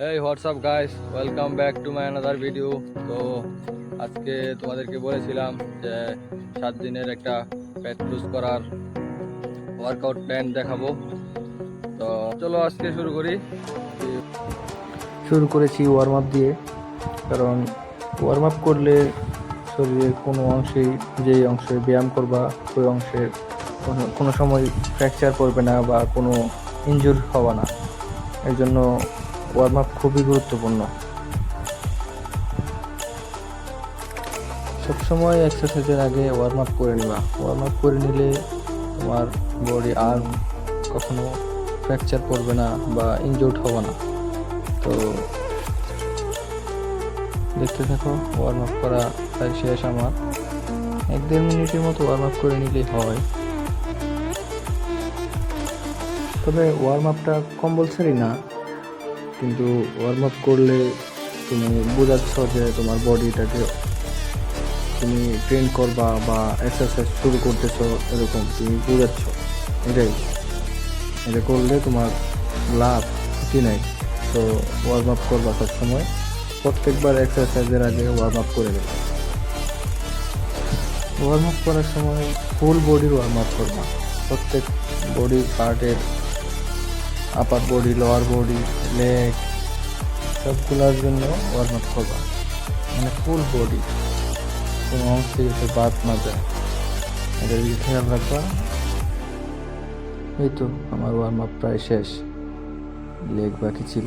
Hey WhatsApp guys, welcome back to my another video. তো আজকে তোমাদেরকে বলেছিলাম যে 7 দিনের একটা ফ্যাট লুজ করার ওয়ার্কআউট প্ল্যান দেখাবো। তো চলো আজকে শুরু করি। শুরু করেছি ওয়ার্ম আপ দিয়ে, কারণ ওয়ার্ম আপ করলে শরীরের কোনো অংশেই, যেই অংশে ব্যায়াম করবা ওই অংশের কোনো সময় ফ্র্যাকচার পড়বে না বা কোনো ইনজুর হবে না। এর জন্য ওয়ার্ম আপ খুবই গুরুত্বপূর্ণ। সবসময় এক্সারসাইজের আগে ওয়ার্ম আপ করে নিবা। ওয়ার্ম আপ করে নিলে তোমার বডি আর কখনো ফ্র্যাকচার পড়বে না বা ইনজুর্ড হবে না। তো দেখতে থাকো, ওয়ার্ম আপ করা প্রায় শেষ আমার। 1-1.5 মিনিটের মতো ওয়ার্ম আপ করে নিলেই হয়। তবে ওয়ার্ম আপটা কম্পালসারি না, কিন্তু ওয়ার্ম আপ করলে তুমি বোঝাচ্ছ যে তোমার বডিটাকে তুমি ট্রেন করবা বা এক্সারসাইজ শুরু করতেছো, এরকম তুমি বোঝাচ্ছ। এটাই, এটা করলে তোমার লাভ কি নাই। তো ওয়ার্ম আপ করবা সবসময়, প্রত্যেকবার এক্সারসাইজের আগে ওয়ার্ম আপ করে দেবে। ওয়ার্ম আপ করার সময় ফুল বডির ওয়ার্ম আপ করবা। প্রত্যেক বডি পার্টের, আপার বডি, লোয়ার বডি, লেগ, সবগুলোর জন্য ওয়ার্ম আপ করবা, মানে ফুল বডি, কোনো অংশে যাতে বাদ না যায়, এটা দিকে খেয়াল রাখবা। এই তো আমার ওয়ার্ম আপ প্রায় শেষ, লেগ বাকি ছিল,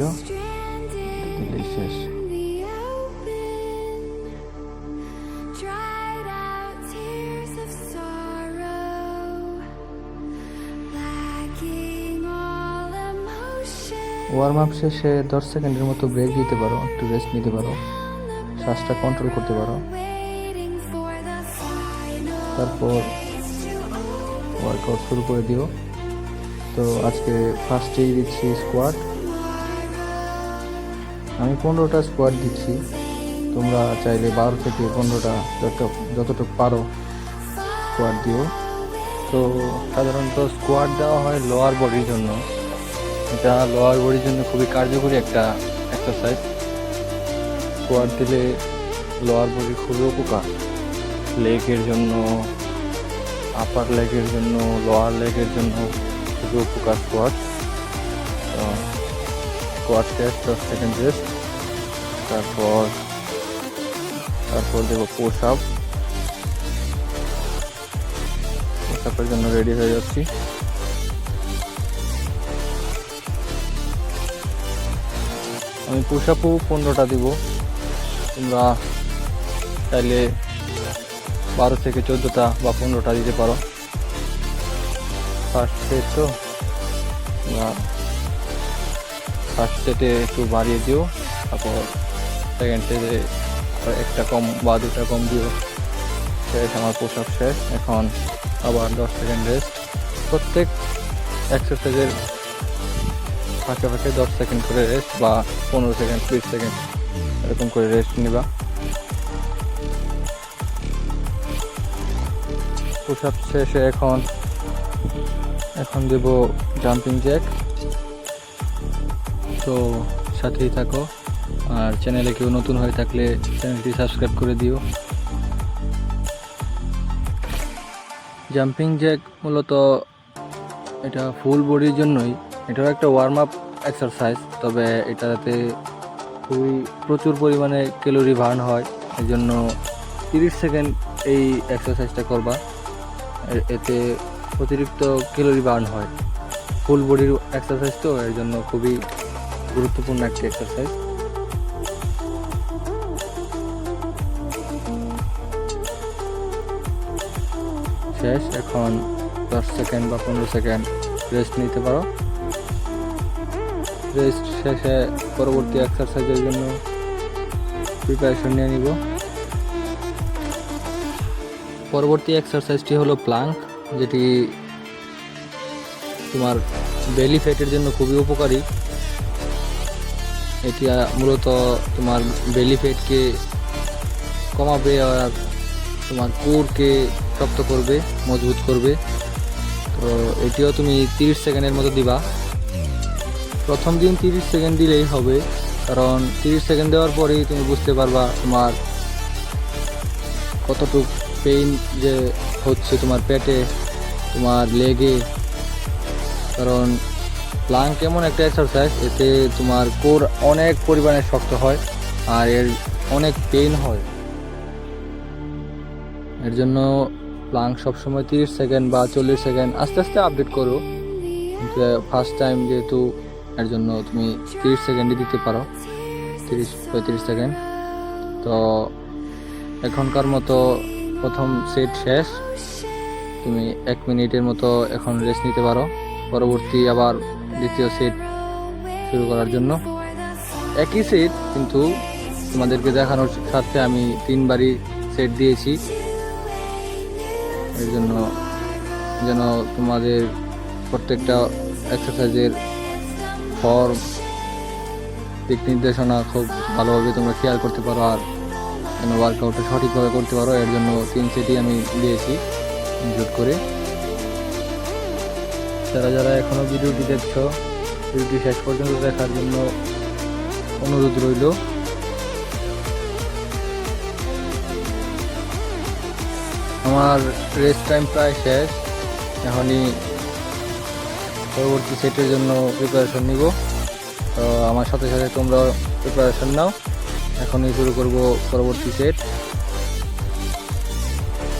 দিলেই শেষ। ওয়ার্ম আপ শেষে 10 সেকেন্ডের মতো ব্রেক দিতে পারো, একটু রেস্ট নিতে পারো, শ্বাসটা কন্ট্রোল করতে পারো। তারপর ওয়ার্কআউট শুরু করে দিও। তো আজকে ফার্স্টেই দিচ্ছি স্কোয়াট। আমি 15টা স্কোয়াট দিচ্ছি, তোমরা চাইলে 12 থেকে 15টা যতটুকু পারো স্কোয়াট দিও। তো সাধারণত স্কোয়াট দেওয়া হয় লোয়ার বডির জন্য। এটা লোয়ার বডির জন্য খুবই কার্যকরী একটা এক্সারসাইজ। স্কোয়াট দিলে লোয়ার বডির খুবই উপকার, লেগের জন্য, আপার লেগের জন্য, লোয়ার লেগের জন্য খুবই উপকার স্কোয়াট। স্কোয়াট শেষ, 10 সেকেন্ড রেস্ট। তারপর দেবো পুশ আপ। পুশ আপের জন্য রেডি হয়ে যাচ্ছি। আমি পুশ আপও 15টা দিব, তোমরা চাইলে 12 থেকে 14টা বা 15টা দিতে পারো। ফার্স্ট সেট তো, ফার্স্ট সেটে একটু বাড়িয়ে দিও, তারপর সেকেন্ড সেটে একটা কম বা 2টা কম দিও। শেষ আমার পুশ আপ শেষ। এখন আবার 10 সেকেন্ড রেস্ট। প্রত্যেক এক্সারসাইজের ফাঁকে ফাঁকে 10 সেকেন্ড করে রেস্ট বা 15 সেকেন্ড, 20 সেকেন্ড এরকম করে রেস্ট নিবা। পুশ আপ শেষে এখন দেব জাম্পিং জ্যাক। তো সাথেই থাকো, আর চ্যানেলে কেউ নতুন হয়ে থাকলে চ্যানেলটি সাবস্ক্রাইব করে দিও। জাম্পিং জ্যাক মূলত এটা ফুল বডির জন্যই, এটাও একটা ওয়ার্ম আপ এক্সারসাইজ, তবে এটাতে খুবই প্রচুর পরিমাণে ক্যালোরি বার্ন হয়। এই জন্য 30 সেকেন্ড এই এক্সারসাইজটা করবা, এতে অতিরিক্ত ক্যালোরি বার্ন হয়। ফুল বডির এক্সারসাইজ তো, এর জন্য খুবই গুরুত্বপূর্ণ একটি এক্সারসাইজ। শেষ। এখন 10 সেকেন্ড বা 15 সেকেন্ড রেস্ট নিতে পারো। রেস্ট শেষে পরবর্তী এক্সারসাইজের জন্য প্রিপারেশন নিয়ে নিব। পরবর্তী এক্সারসাইজটি হলো প্লাঙ্ক, যেটি তোমার বেলি ফ্যাটের জন্য খুবই উপকারী। এটি মূলত তোমার বেলি ফ্যাটকে কমাবে আর তোমার কোরকে শক্ত করবে, মজবুত করবে। তো এটিও তুমি 30 সেকেন্ডের মতো দিবা। প্রথম দিন 30 সেকেন্ড দিলেই হবে, কারণ 30 সেকেন্ড দেওয়ার পরেই তুমি বুঝতে পারবা তোমার কতটুকু পেইন যে হচ্ছে তোমার পেটে, তোমার লেগে। কারণ প্লাঙ্ক এমন একটা এক্সারসাইজ, এতে তোমার কোর অনেক পরিমাণে শক্ত হয় আর এর অনেক পেইন হয়। এর জন্য প্লাঙ্ক সবসময় 30 সেকেন্ড বা 40 সেকেন্ড আস্তে আস্তে আপডেট করো, কিন্তু ফার্স্ট টাইম যেহেতু এর জন্য তুমি 30 সেকেন্ডই দিতে পারো, 30-35 সেকেন্ড। তো এখনকার মতো প্রথম সেট শেষ, তুমি 1 মিনিটের মতো এখন রেস্ট নিতে পারো, পরবর্তী আবার দ্বিতীয় সেট শুরু করার জন্য। একই সেট, কিন্তু তোমাদেরকে দেখানোর স্বার্থে আমি 3বারই সেট দিয়েছি, এর জন্য যেন তোমাদের প্রত্যেকটা এক্সারসাইজের ফর্ম, দিক নির্দেশনা খুব ভালোভাবে তোমরা খেয়াল করতে পারো আর যেন ওয়ার্কআউটটা সঠিকভাবে করতে পারো। এর জন্য 3 সেটই আমি দিয়েছি ইনক্লুড করে। যারা যারা এখনও ভিডিওটি দেখছো, ভিডিওটি শেষ পর্যন্ত দেখার জন্য অনুরোধ রইল। আমার রেস্ট টাইম প্রায় শেষ, এখনই পরবর্তী সেটের জন্য প্রিপারেশন নিব। তো আমার সাথে সাথে তোমরা প্রিপারেশন নাও, এখনই শুরু করব পরবর্তী সেট।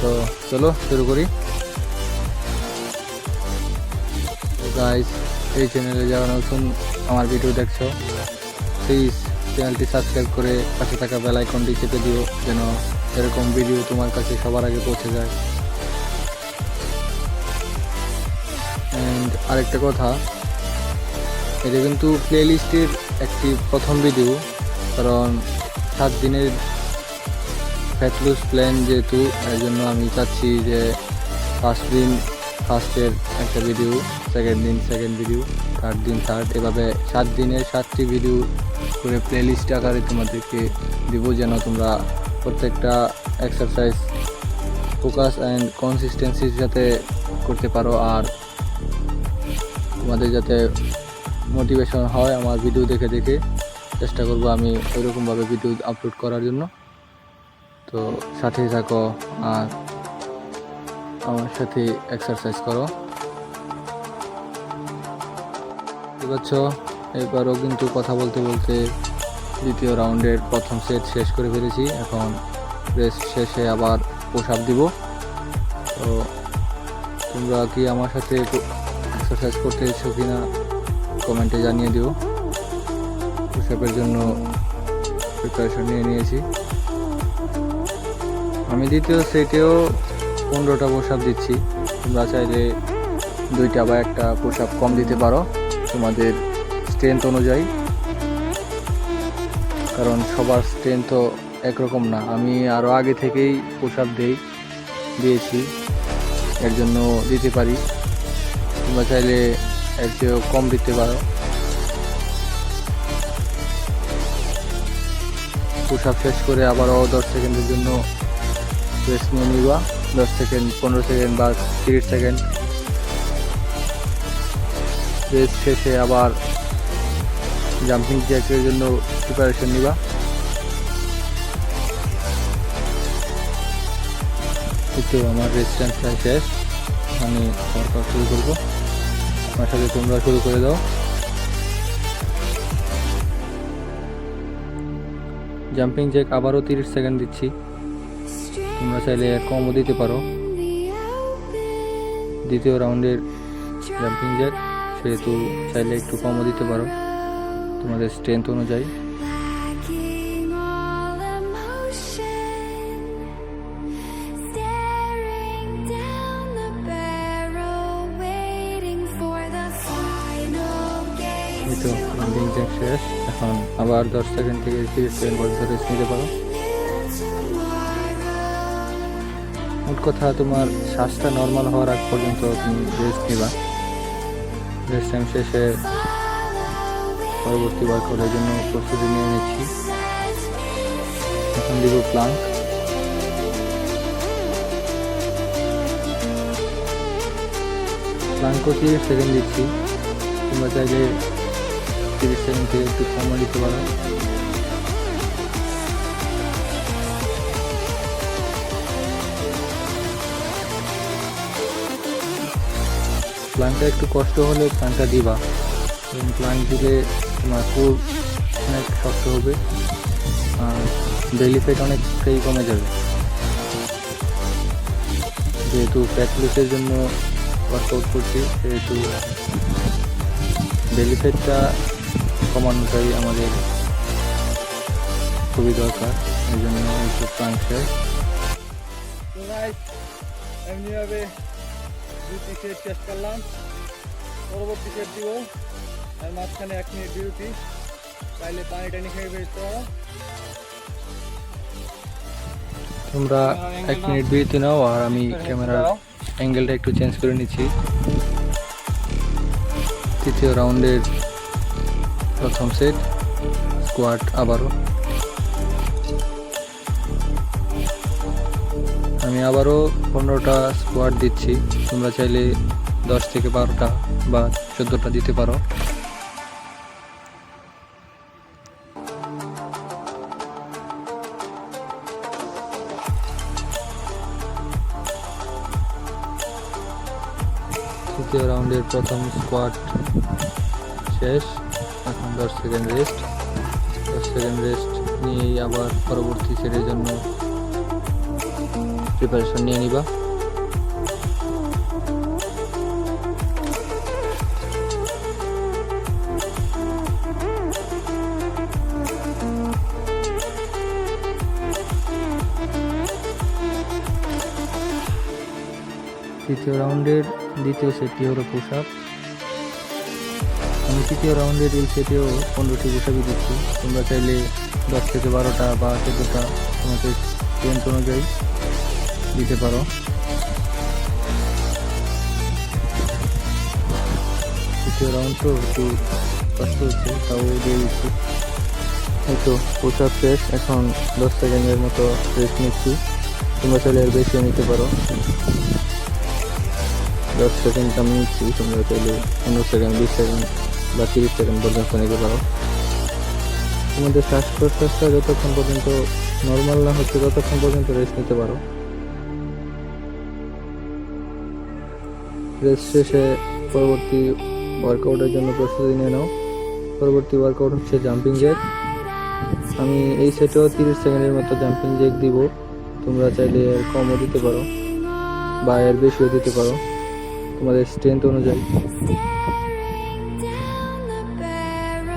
তো চলো শুরু করি। গাইস, এই চ্যানেলে যারা নতুন আমার ভিডিও দেখছো, প্লিজ চ্যানেলটি সাবস্ক্রাইব করে পাশে থাকা বেল আইকনটি চেপে দিও, যেন এরকম ভিডিও তোমার কাছে সবার আগে পৌঁছে যায়। অ্যান্ড আরেকটা কথা, এটা কিন্তু প্লেলিস্টের একটি প্রথম ভিডিও, কারণ 7 দিনের ফ্যাট লুজ প্ল্যান যেহেতু, এর জন্য আমি চাচ্ছি যে ফার্স্ট দিন ফার্স্টের একটা ভিডিও, সেকেন্ড দিন সেকেন্ড ভিডিও, থার্ড দিন থার্ড, এভাবে 7 দিনের 7টি ভিডিও করে প্লেলিস্ট আকারে তোমাদেরকে দিব, যেন তোমরা প্রত্যেকটা এক্সারসাইজ ফোকাস অ্যান্ড কনসিস্টেন্সির সাথে করতে পারো, আর তোমাদের যাতে মোটিভেশন হয় আমার ভিডিও দেখে দেখে। চেষ্টা করব আমি ওইরকমভাবে ভিডিও আপলোড করার জন্য। তো সাথেই থাকো আর আমার সাথে এক্সারসাইজ করো। বুঝতে পারছো, এবারও কিন্তু কথা বলতে বলতে দ্বিতীয় রাউন্ডের প্রথম সেট শেষ করে ফেলেছি। এখন রেস্ট শেষে আবার পুশ আপ দিব। তো তোমরা কি আমার সাথে এক্সারসাইজ করতে ইচ্ছো কি না কমেন্টে জানিয়ে দিও। পুশ আপের জন্য প্রিপারেশন নিয়ে নিয়েছি। আমি দ্বিতীয় সেটেও 15টা পুশ আপ দিচ্ছি, তোমরা চাইলে 2টা বা 1টা পুশ আপ কম দিতে পারো তোমাদের স্ট্রেংথ অনুযায়ী, কারণ সবার স্ট্রেংথ তো একরকম না। আমি আরও আগে থেকেই পুশ আপ দিয়েছি, এর জন্য দিতে পারি। তোমরা চাইলে এর চেয়েও কম দিতে পারো। পুশ আপ শেষ করে আবারও 10 সেকেন্ডের জন্য রেস্ট নিয়ে নিবা, 10 সেকেন্ড 15 সেকেন্ড বা 30 সেকেন্ড। রেস্ট শেষে আবার জাম্পিং জ্যাকের জন্য প্রিপারেশন নিবা। তো আমার রেস্ট টাইম প্রায় শেষ, আমি ওয়ার্কআউট শুরু করবো। আমার সাথে তোমরা শুরু করে দাও। জাম্পিং জ্যাক আবারও 30 সেকেন্ড দিচ্ছি, তোমরা চাইলে কমও দিতে পারো। দ্বিতীয় রাউন্ডের জাম্পিং জ্যাক, সেহেতু চাইলে একটু কমও দিতে পারো তোমাদের স্ট্রেংথ অনুযায়ী। তো জাম্পিং জ্যাক শেষ, এখন আবার 10 সেকেন্ড থেকে 30 সেকেন্ড পর্যন্ত রেস্ট নিতে পারো। মোট কথা, তোমার শ্বাসটা নর্মাল হওয়ার আগ পর্যন্ত তুমি রেস্ট নিবা। রেস্ট টাইম শেষে পরবর্তী ওয়ার্কআউটের জন্য প্রস্তুতি নিয়ে নিচ্ছি। এখন দিব প্লাঙ্ক। প্লাঙ্কও 30 সেকেন্ড দিচ্ছি, তোমরা চাইলে 30 সেকেন্ড থেকে একটু কমও দিতে পারো। প্লাংটা একটু কষ্ট হলে প্লাংটা দিবা, এবং প্লাং দিলে তোমার কোর অনেক শক্ত হবে আর বেলি ফ্যাট অনেকটাই কমে যাবে। যেহেতু ফ্যাট লসের জন্য ওয়ার্কআউট করছি, সেহেতু বেলি ফ্যাটটা কমানোটাই আমাদের খুবই দরকার। এই জন্য একটু প্লাং শেষ। এমনিভাবে 2টি সেট শেষ করলাম, পরবর্তী সেট দিব। আর মাঝখানে 1 মিনিট বিরতি, চাইলে পানি টানি খেয়ে ফেলতে পারো। তোমরা 1 মিনিট বিরতি নাও, আর আমি ক্যামেরার অ্যাঙ্গেলটা একটু চেঞ্জ করে নিচ্ছি। তৃতীয় রাউন্ডের প্রথম সেট, স্কোয়াট আবারও। আমি আবারও 15টা স্কোয়াট দিচ্ছি, তোমরা চাইলে 10 থেকে 12টা বা 14টা দিতে পারো। তৃতীয় রাউন্ডের প্রথম স্কোয়াট শেষ, এখন 10 সেকেন্ড রেস্ট। 10 সেকেন্ড রেস্ট নিয়েই আবার পরবর্তী সেটের জন্য প্রিপারেশন নিয়ে নিবা। তৃতীয় রাউন্ডের দ্বিতীয় সেটটি হলো পুশ আপ। আমি তৃতীয় রাউন্ডের এই সেটেও 15টি পুশ আপই দিচ্ছি, তোমরা চাইলে 10 থেকে 12টা বা 14টা তোমাদের স্ট্রেন্থ অনুযায়ী দিতে পারো। তৃতীয় রাউন্ড তো একটু কষ্ট হচ্ছে, তাও দিয়ে দিচ্ছি। এই তো পুশ আপ শেষ, এখন 10 সেকেন্ডের মতো রেস্ট নিচ্ছি, তোমরা চাইলে এর বেশিও নিতে পারো। 10 সেকেন্ড আমি নিচ্ছি, তোমরা চাইলে 15 সেকেন্ড, 20 সেকেন্ড বা 30 সেকেন্ড পর্যন্ত নিতে পারো। তোমাদের শ্বাস প্রশ্বাসটা যতক্ষণ পর্যন্ত নর্মাল না হচ্ছে ততক্ষণ পর্যন্ত রেস্ট নিতে পারো। রেস্ট শেষে পরবর্তী ওয়ার্কআউটের জন্য প্রস্তুতি নিয়ে নাও। পরবর্তী ওয়ার্কআউট হচ্ছে জাম্পিং জ্যাক। আমি এই সেটেও 30 সেকেন্ডের মতো জাম্পিং জ্যাক দিব, তোমরা চাইলে এর কমও দিতে পারো বা এর বেশিও দিতে পারো তোমাদের স্ট্রেংথ অনুযায়ী।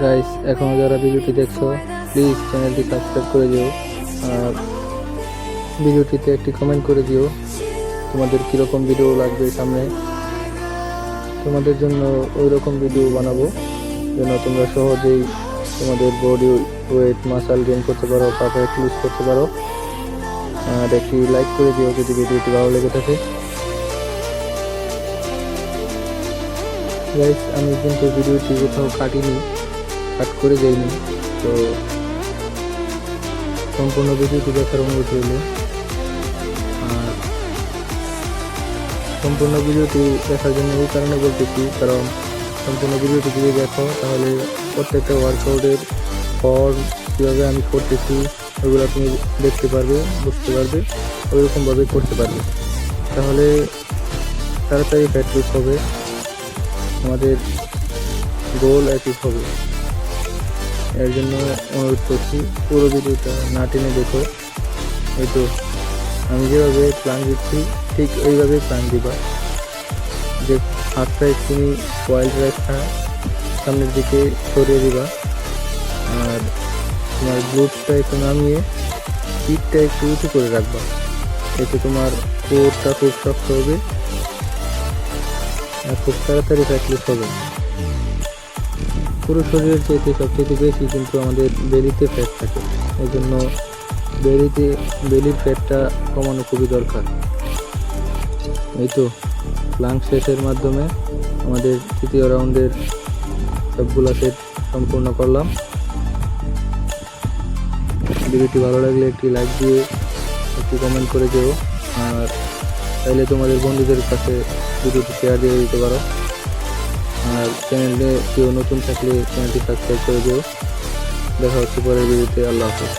গাইস, এখনও যারা ভিডিওটি দেখছো প্লিজ চ্যানেলটি সাবস্ক্রাইব করে দিও, আর ভিডিওটিতে একটি কমেন্ট করে দিও তোমাদের কীরকম ভিডিও লাগবে সামনে। তোমাদের জন্য ওই রকম ভিডিও বানাবো যেন তোমরা সহজেই তোমাদের বডি ওয়েট মাসাল গেইন করতে পারো, পারফেক্ট লুজ করতে পারো। আর একটি লাইক করে দিও যদি ভিডিওটি ভালো লেগে থাকে। গাইস, আমি কিন্তু ভিডিওটি কোথাও কাটিনি, কাট করে যাইনি, তো সম্পূর্ণ ভিডিওটি দেখার অনুরোধ রইল। আর সম্পূর্ণ ভিডিওটি দেখার জন্য এই কারণে বলতেছি, কারণ সম্পূর্ণ ভিডিওটি যদি দেখো তাহলে প্রত্যেকটা ওয়ার্কআউটের ফর্ম কীভাবে আমি করতেছি ওইগুলো তুমি দেখতে পারবে, বুঝতে পারবে, ওইরকমভাবে করতে পারবে। তাহলে তাড়াতাড়ি ফ্যাট লুজ হবে, আমাদের গোল অ্যাচিভ হবে। এর জন্য অনুরোধ করছি পুরো ভিডিওটা না টেনে দেখো। এই তো আমি যেভাবে প্ল্যান দিচ্ছি ঠিক ওইভাবেই প্ল্যান দিবা, যে হাতটা একটুখানি ওয়াইল্ড রাখা সামনের দিকে সরিয়ে দিবা, আর তোমার গ্লুটসটা একটু নামিয়ে পিঠটা একটু উঁচু করে রাখবা। এতে তোমার কোরটা খুব শক্ত হবে আর খুব তাড়াতাড়ি ফ্যাট লুজ হবে। পুরো শরীরের চাইতে সবচেয়ে বেশি কিন্তু আমাদের বেলিতে ফ্যাট থাকে, এই জন্য বেলির ফ্যাটটা কমানো খুবই দরকার। এই তো প্লাঙ্ক শেষের মাধ্যমে আমাদের তৃতীয় রাউন্ডের সবগুলো সেট সম্পূর্ণ করলাম। ভিডিওটি ভালো লাগলে একটি লাইক দিয়ে একটি কমেন্ট করে দিও, আর চাইলে তোমাদের বন্ধুদের কাছে ভিডিওটি শেয়ার দিয়ে দিতে পারো। আর চ্যানেলে কেউ নতুন থাকলে চ্যানেলটি সাবস্ক্রাইব করে দিও। দেখা হচ্ছে পরের ভিডিওতে। আল্লাহ হাফেজ।